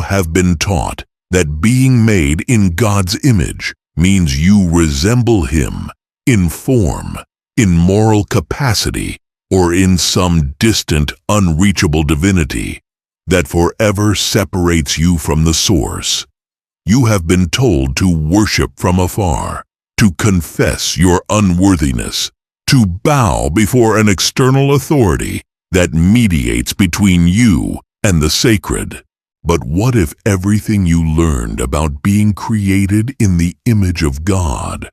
have been taught that being made in God's image means you resemble Him in form, in moral capacity, or in some distant, unreachable divinity that forever separates you from the source. You have been told to worship from afar, to confess your unworthiness, to bow before an external authority that mediates between you and the sacred. But what if everything you learned about being created in the image of God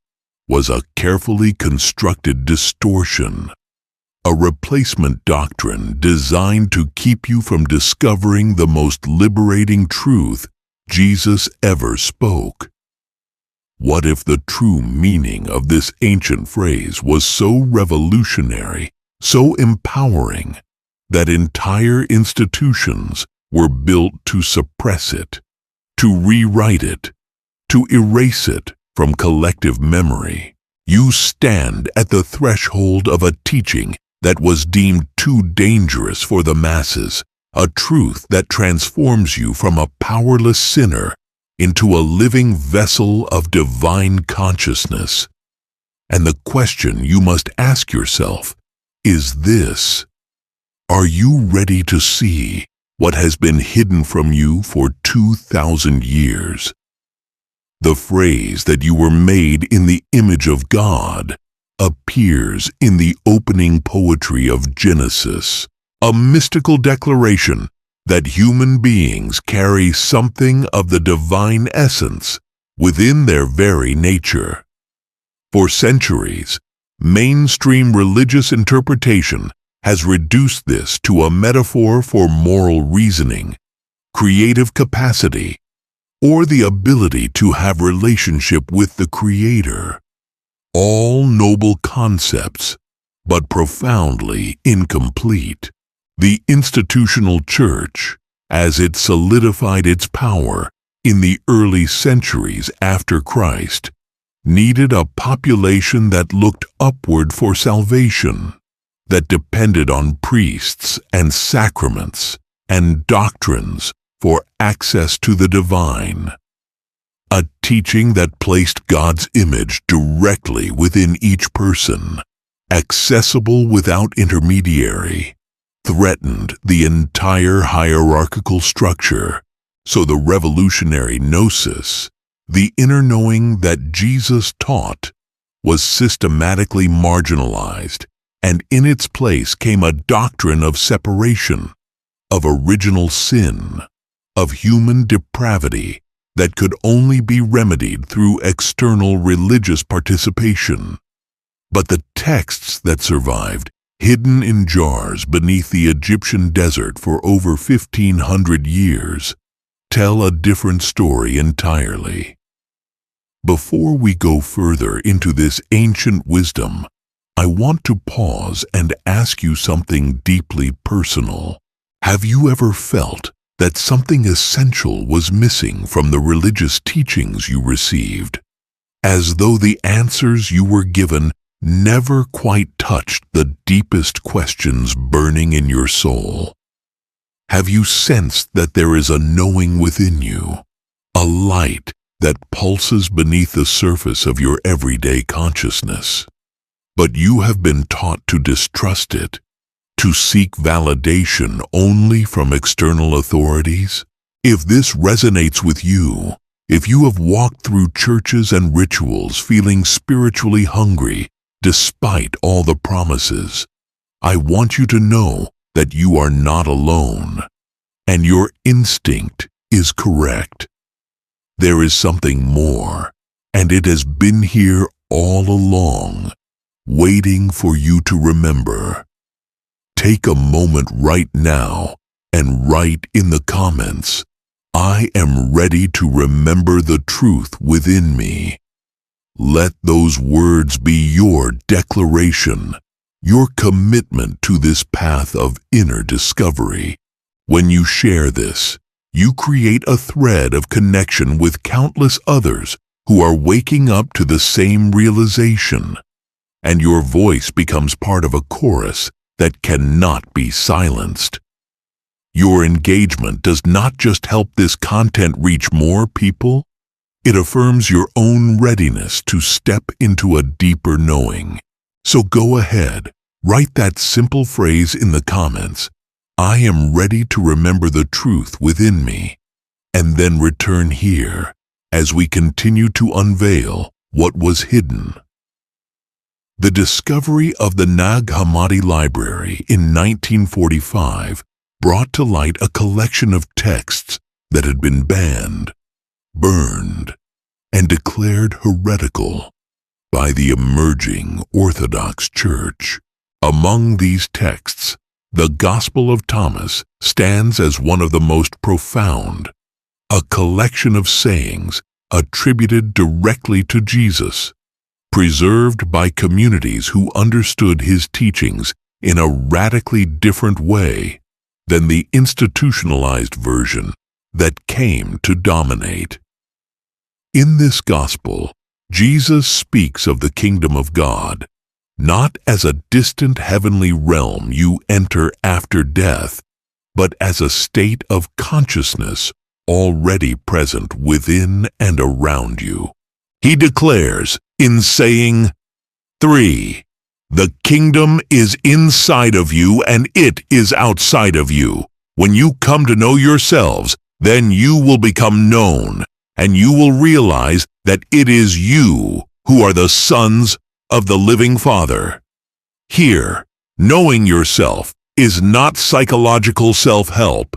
was a carefully constructed distortion, a replacement doctrine designed to keep you from discovering the most liberating truth Jesus ever spoke? What if the true meaning of this ancient phrase was so revolutionary, so empowering, that entire institutions were built to suppress it, to rewrite it, to erase it from collective memory? You stand at the threshold of a teaching that was deemed too dangerous for the masses, a truth that transforms you from a powerless sinner into a living vessel of divine consciousness. And the question you must ask yourself is this: are you ready to see what has been hidden from you for 2,000 years? The phrase that you were made in the image of God appears in the opening poetry of Genesis, a mystical declaration that human beings carry something of the divine essence within their very nature. For centuries, mainstream religious interpretation has reduced this to a metaphor for moral reasoning, creative capacity, or the ability to have relationship with the Creator. All noble concepts, but profoundly incomplete. The institutional church, as it solidified its power in the early centuries after Christ, needed a population that looked upward for salvation, that depended on priests and sacraments and doctrines for access to the divine. A teaching that placed God's image directly within each person, accessible without intermediary, threatened the entire hierarchical structure. So the revolutionary gnosis, the inner knowing that Jesus taught, was systematically marginalized, and in its place came a doctrine of separation, of original sin, of human depravity that could only be remedied through external religious participation. But the texts that survived, hidden in jars beneath the Egyptian desert for over 1,500 years, tell a different story entirely. Before we go further into this ancient wisdom, I want to pause and ask you something deeply personal. Have you ever felt that something essential was missing from the religious teachings you received, as though the answers you were given never quite touched the deepest questions burning in your soul? Have you sensed that there is a knowing within you, a light that pulses beneath the surface of your everyday consciousness, but you have been taught to distrust it, to seek validation only from external authorities? If this resonates with you, if you have walked through churches and rituals feeling spiritually hungry despite all the promises, I want you to know that you are not alone, and your instinct is correct. There is something more, and it has been here all along, waiting for you to remember. Take a moment right now and write in the comments, "I am ready to remember the truth within me." Let those words be your declaration, your commitment to this path of inner discovery. When you share this, you create a thread of connection with countless others who are waking up to the same realization, and your voice becomes part of a chorus that cannot be silenced. Your engagement does not just help this content reach more people, it affirms your own readiness to step into a deeper knowing. So go ahead, write that simple phrase in the comments, "I am ready to remember the truth within me," and then return here as we continue to unveil what was hidden. The discovery of the Nag Hammadi Library in 1945 brought to light a collection of texts that had been banned, burned, and declared heretical by the emerging Orthodox Church. Among these texts, the Gospel of Thomas stands as one of the most profound, a collection of sayings attributed directly to Jesus, preserved by communities who understood his teachings in a radically different way than the institutionalized version that came to dominate. In this gospel, Jesus speaks of the kingdom of God, not as a distant heavenly realm you enter after death, but as a state of consciousness already present within and around you. He declares in saying 3, "The kingdom is inside of you and it is outside of you. When you come to know yourselves, then you will become known, and you will realize that it is you who are the sons of the living Father." Here, knowing yourself is not psychological self-help.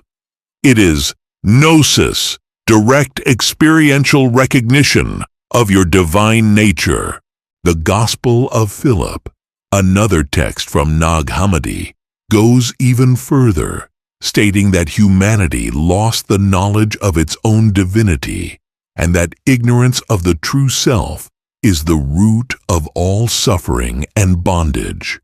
It is gnosis, direct experiential recognition of your divine nature. The Gospel of Philip, another text from Nag Hammadi, goes even further, stating that humanity lost the knowledge of its own divinity and that ignorance of the true self is the root of all suffering and bondage.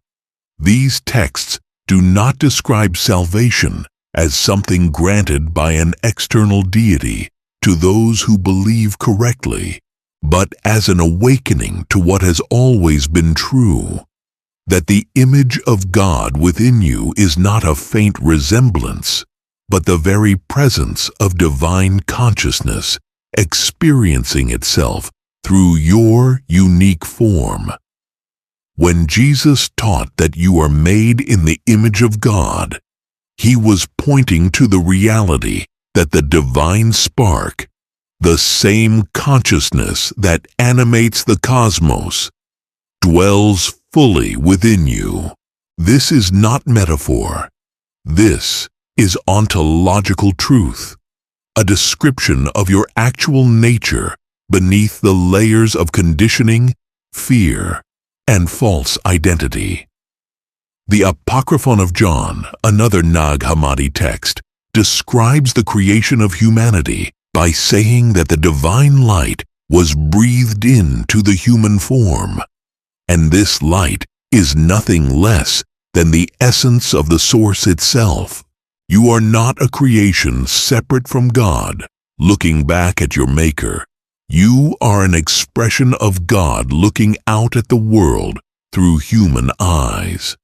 These texts do not describe salvation as something granted by an external deity to those who believe correctly, but as an awakening to what has always been true, that the image of God within you is not a faint resemblance, but the very presence of divine consciousness experiencing itself through your unique form. When Jesus taught that you are made in the image of God, he was pointing to the reality that the divine spark, the same consciousness that animates the cosmos, dwells fully within you. This is not metaphor. This is ontological truth, a description of your actual nature beneath the layers of conditioning, fear, and false identity. The Apocryphon of John, another Nag Hammadi text, describes the creation of humanity by saying that the divine light was breathed into the human form, and this light is nothing less than the essence of the source itself. You are not a creation separate from God, looking back at your Maker. You are an expression of God looking out at the world through human eyes.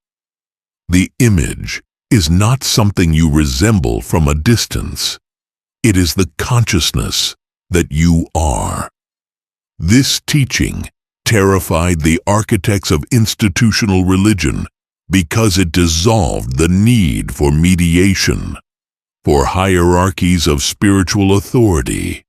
The image is not something you resemble from a distance. It is the consciousness that you are. This teaching terrified the architects of institutional religion because it dissolved the need for mediation, for hierarchies of spiritual authority,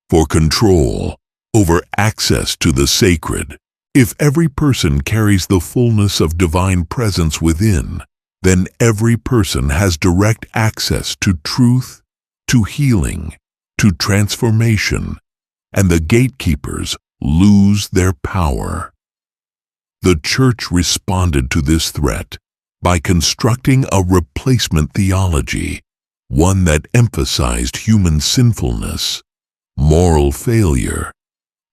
for control over access to the sacred. If every person carries the fullness of divine presence within, then every person has direct access to truth, to healing, to transformation, and the gatekeepers lose their power. The Church responded to this threat by constructing a replacement theology, one that emphasized human sinfulness, moral failure,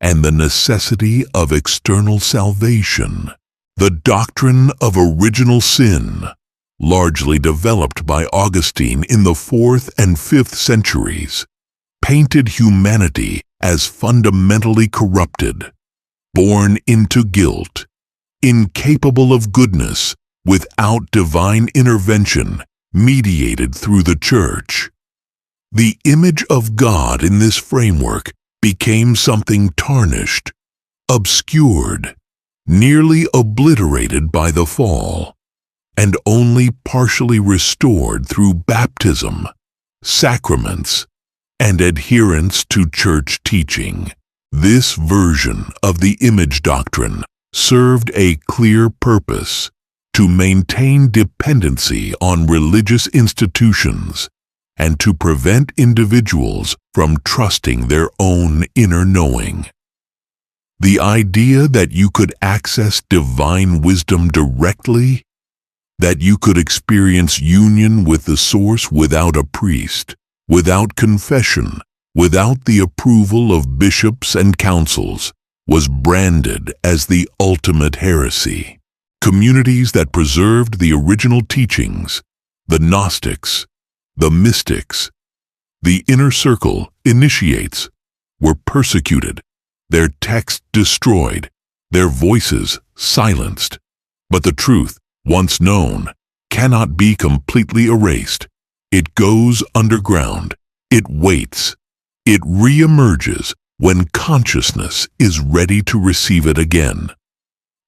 and the necessity of external salvation. The doctrine of original sin, largely developed by Augustine in the 4th and 5th centuries, painted humanity as fundamentally corrupted, born into guilt, incapable of goodness without divine intervention, mediated through the church. The image of God in this framework became something tarnished, obscured, nearly obliterated by the fall, and only partially restored through baptism, sacraments, and adherence to church teaching. This version of the image doctrine served a clear purpose: to maintain dependency on religious institutions and to prevent individuals from trusting their own inner knowing. The idea that you could access divine wisdom directly, that you could experience union with the source without a priest, without confession, without the approval of bishops and councils, was branded as the ultimate heresy. Communities that preserved the original teachings, the Gnostics, the mystics, the inner circle initiates, were persecuted, their texts destroyed, their voices silenced. But the truth, once known, cannot be completely erased. It goes underground. It waits. It re-emerges when consciousness is ready to receive it again.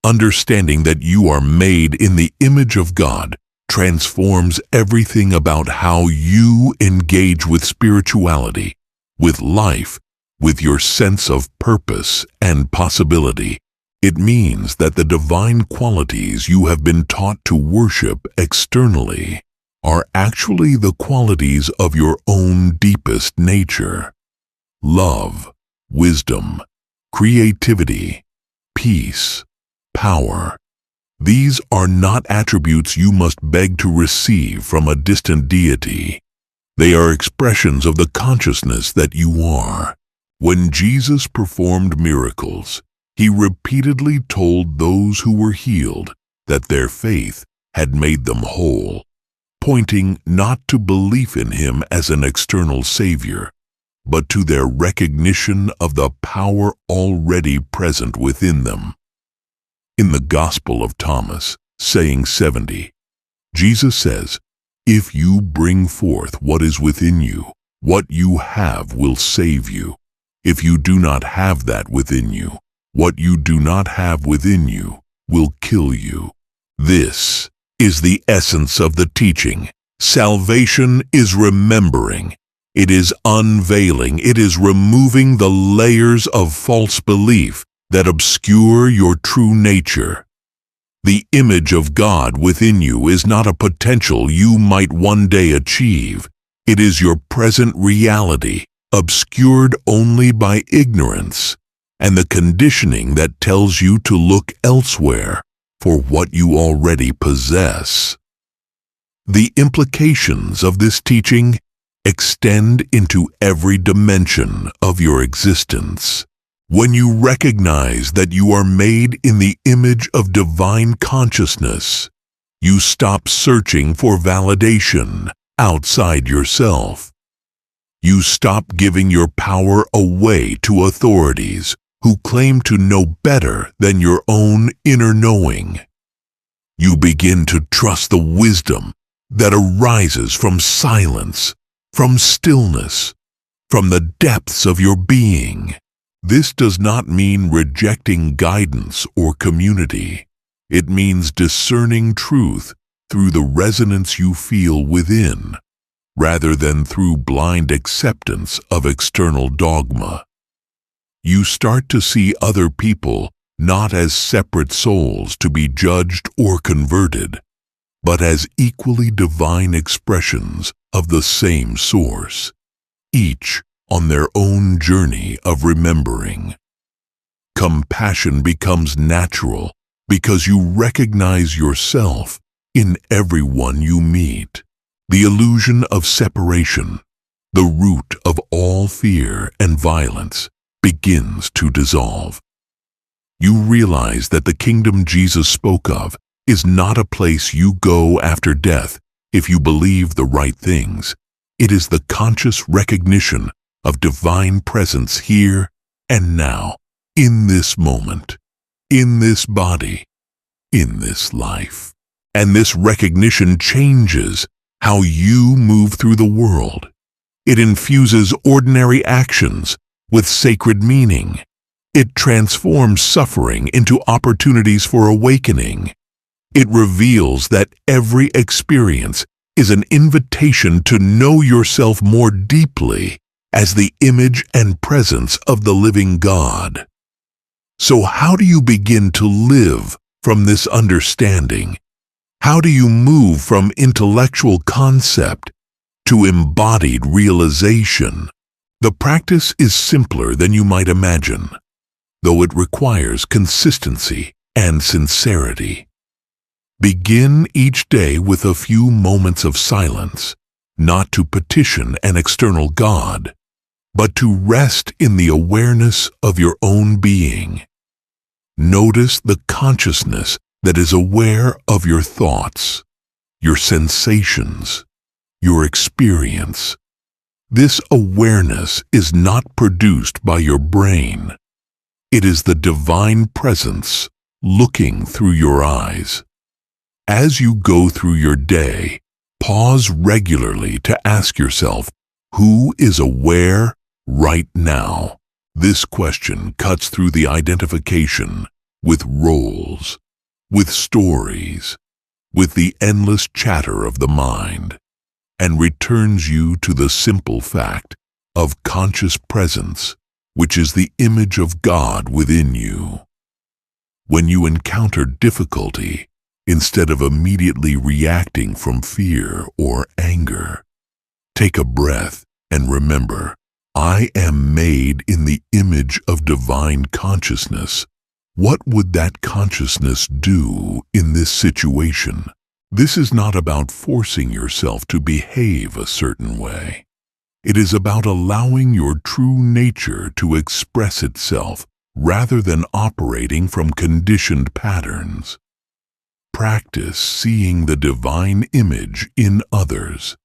Understanding that you are made in the image of God transforms everything about how you engage with spirituality, with life, with your sense of purpose and possibility. It means that the divine qualities you have been taught to worship externally are actually the qualities of your own deepest nature: love, wisdom, creativity, peace, power. These are not attributes you must beg to receive from a distant deity. They are expressions of the consciousness that you are. When Jesus performed miracles, he repeatedly told those who were healed that their faith had made them whole, pointing not to belief in him as an external savior, but to their recognition of the power already present within them. In the Gospel of Thomas, saying 70, Jesus says, "If you bring forth what is within you, what you have will save you. If you do not have that within you, what you do not have within you will kill you." This is the essence of the teaching. Salvation is remembering. It is unveiling. It is removing the layers of false belief that obscure your true nature. The image of God within you is not a potential you might one day achieve. It is your present reality, obscured only by ignorance and the conditioning that tells you to look elsewhere for what you already possess. The implications of this teaching extend into every dimension of your existence. When you recognize that you are made in the image of divine consciousness, you stop searching for validation outside yourself. You stop giving your power away to authorities who claim to know better than your own inner knowing. You begin to trust the wisdom that arises from silence, from stillness, from the depths of your being. This does not mean rejecting guidance or community. It means discerning truth through the resonance you feel within, rather than through blind acceptance of external dogma. You start to see other people not as separate souls to be judged or converted, but as equally divine expressions of the same source, each on their own journey of remembering. Compassion becomes natural because you recognize yourself in everyone you meet. The illusion of separation, the root of all fear and violence, begins to dissolve. You realize that the kingdom Jesus spoke of is not a place you go after death if you believe the right things. It is the conscious recognition of divine presence here and now, in this moment, in this body, in this life. And this recognition changes how you move through the world. It infuses ordinary actions with sacred meaning. It transforms suffering into opportunities for awakening. It reveals that every experience is an invitation to know yourself more deeply as the image and presence of the living God. So how do you begin to live from this understanding? How do you move from intellectual concept to embodied realization? The practice is simpler than you might imagine, though it requires consistency and sincerity. Begin each day with a few moments of silence, not to petition an external God, but to rest in the awareness of your own being. Notice the consciousness that is aware of your thoughts, your sensations, your experience. This awareness is not produced by your brain. It is the divine presence looking through your eyes. As you go through your day, pause regularly to ask yourself, who is aware right now? This question cuts through the identification with roles, with stories, with the endless chatter of the mind, and returns you to the simple fact of conscious presence, which is the image of God within you. When you encounter difficulty, instead of immediately reacting from fear or anger, take a breath and remember, I am made in the image of divine consciousness. What would that consciousness do in this situation? This is not about forcing yourself to behave a certain way. It is about allowing your true nature to express itself rather than operating from conditioned patterns. Practice seeing the divine image in others,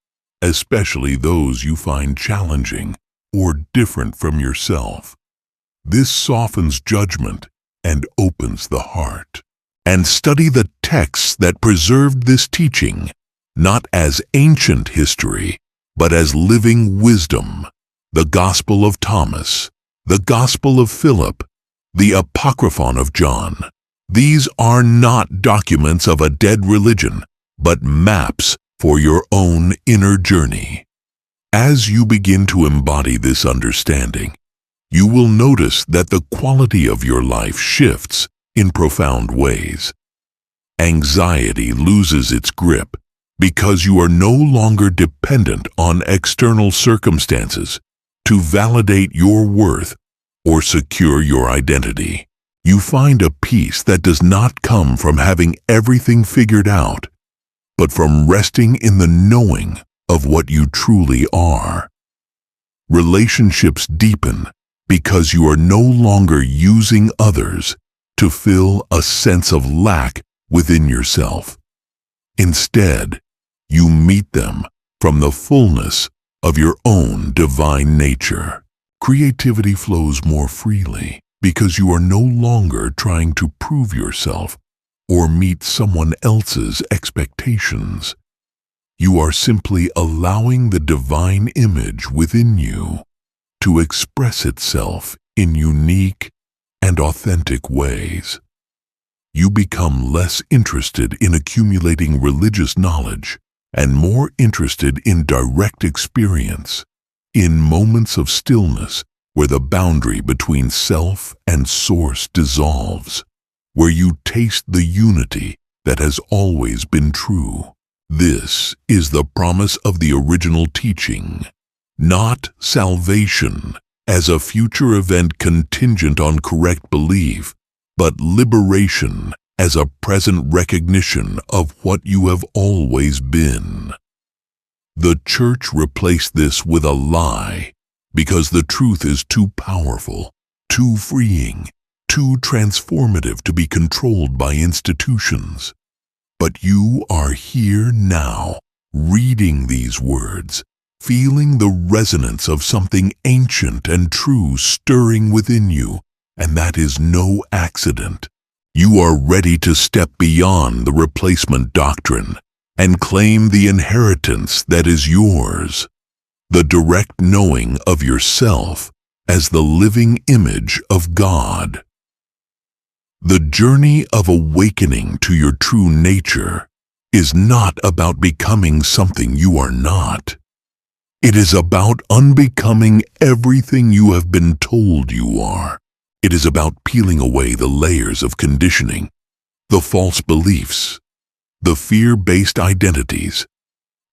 especially those you find challenging or different from yourself. This softens judgment and opens the heart. And study the texts that preserved this teaching, not as ancient history, but as living wisdom. The Gospel of Thomas, the Gospel of Philip, the Apocryphon of John. These are not documents of a dead religion, but maps for your own inner journey. As you begin to embody this understanding, you will notice that the quality of your life shifts in profound ways. Anxiety loses its grip because you are no longer dependent on external circumstances to validate your worth or secure your identity. You find a peace that does not come from having everything figured out, but from resting in the knowing of what you truly are. Relationships deepen because you are no longer using others to fill a sense of lack within yourself. Instead, you meet them from the fullness of your own divine nature. Creativity flows more freely because you are no longer trying to prove yourself or meet someone else's expectations. You are simply allowing the divine image within you to express itself in unique and authentic ways. You become less interested in accumulating religious knowledge and more interested in direct experience, in moments of stillness where the boundary between self and source dissolves, where you taste the unity that has always been true. This is the promise of the original teaching, not salvation as a future event contingent on correct belief, but liberation as a present recognition of what you have always been. The Church replaced this with a lie because the truth is too powerful, too freeing, too transformative to be controlled by institutions. But you are here now, reading these words, feeling the resonance of something ancient and true stirring within you, and that is no accident. You are ready to step beyond the replacement doctrine and claim the inheritance that is yours, the direct knowing of yourself as the living image of God. The journey of awakening to your true nature is not about becoming something you are not. It is about unbecoming everything you have been told you are. It is about peeling away the layers of conditioning, the false beliefs, the fear-based identities,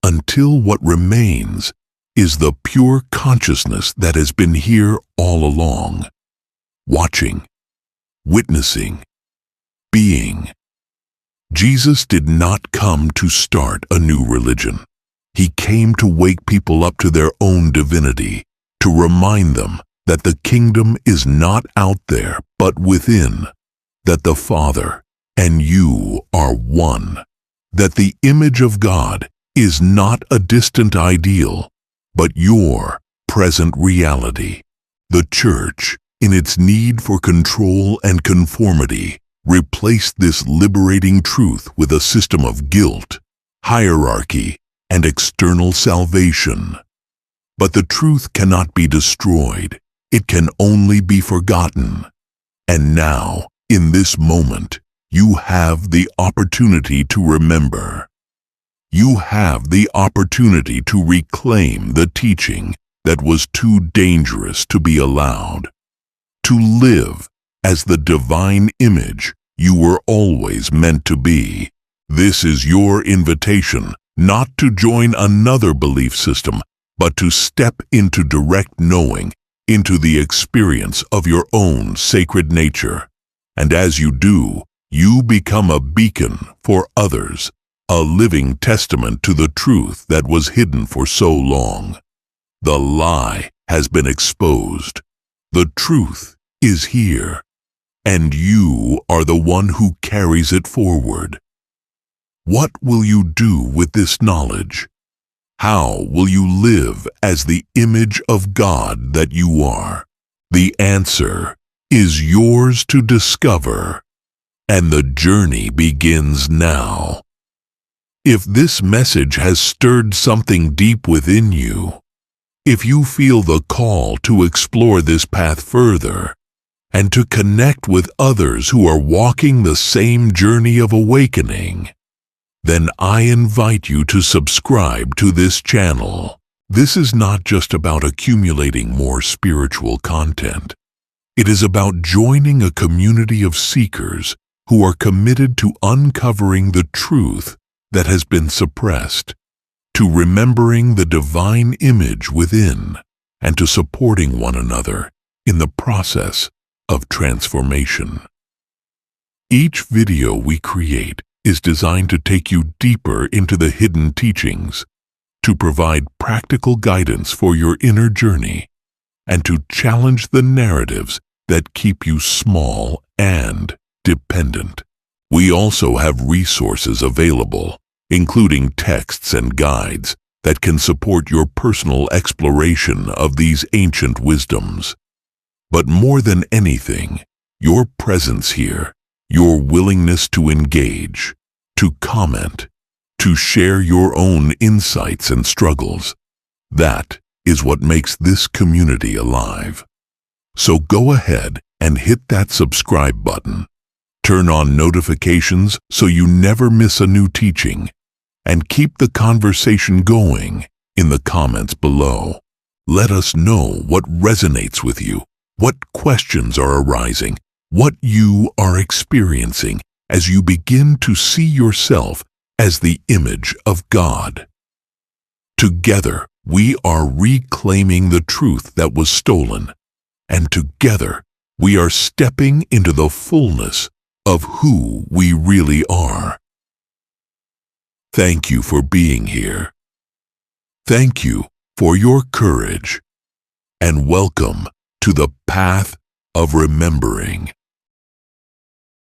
until what remains is the pure consciousness that has been here all along, watching, witnessing, being. Jesus did not come to start a new religion. He came to wake people up to their own divinity, to remind them that the kingdom is not out there but within, that the Father and you are one, that the image of God is not a distant ideal, but your present reality. The church, in its need for control and conformity, replaced this liberating truth with a system of guilt, hierarchy, and external salvation. But the truth cannot be destroyed. It can only be forgotten. And now, in this moment, you have the opportunity to remember. You have the opportunity to reclaim the teaching that was too dangerous to be allowed. To live as the divine image you were always meant to be. This is your invitation, not to join another belief system, but to step into direct knowing, into the experience of your own sacred nature. And as you do, you become a beacon for others, a living testament to the truth that was hidden for so long. The lie has been exposed. The truth is here, and you are the one who carries it forward. What will you do with this knowledge? How will you live as the image of God that you are? The answer is yours to discover, and the journey begins now. If this message has stirred something deep within you, if you feel the call to explore this path further, and to connect with others who are walking the same journey of awakening, then I invite you to subscribe to this channel. This is not just about accumulating more spiritual content. It is about joining a community of seekers who are committed to uncovering the truth that has been suppressed, to remembering the divine image within, and to supporting one another in the process of transformation. Each video we create is designed to take you deeper into the hidden teachings, to provide practical guidance for your inner journey, and to challenge the narratives that keep you small and dependent. We also have resources available, including texts and guides that can support your personal exploration of these ancient wisdoms. But more than anything, your presence here, your willingness to engage, to comment, to share your own insights and struggles, that is what makes this community alive. So go ahead and hit that subscribe button. Turn on notifications so you never miss a new teaching, and keep the conversation going in the comments below. Let us know what resonates with you, what questions are arising, what you are experiencing as you begin to see yourself as the image of God. Together, we are reclaiming the truth that was stolen, and together, we are stepping into the fullness of who we really are. Thank you for being here. Thank you for your courage, and welcome to the path of remembering.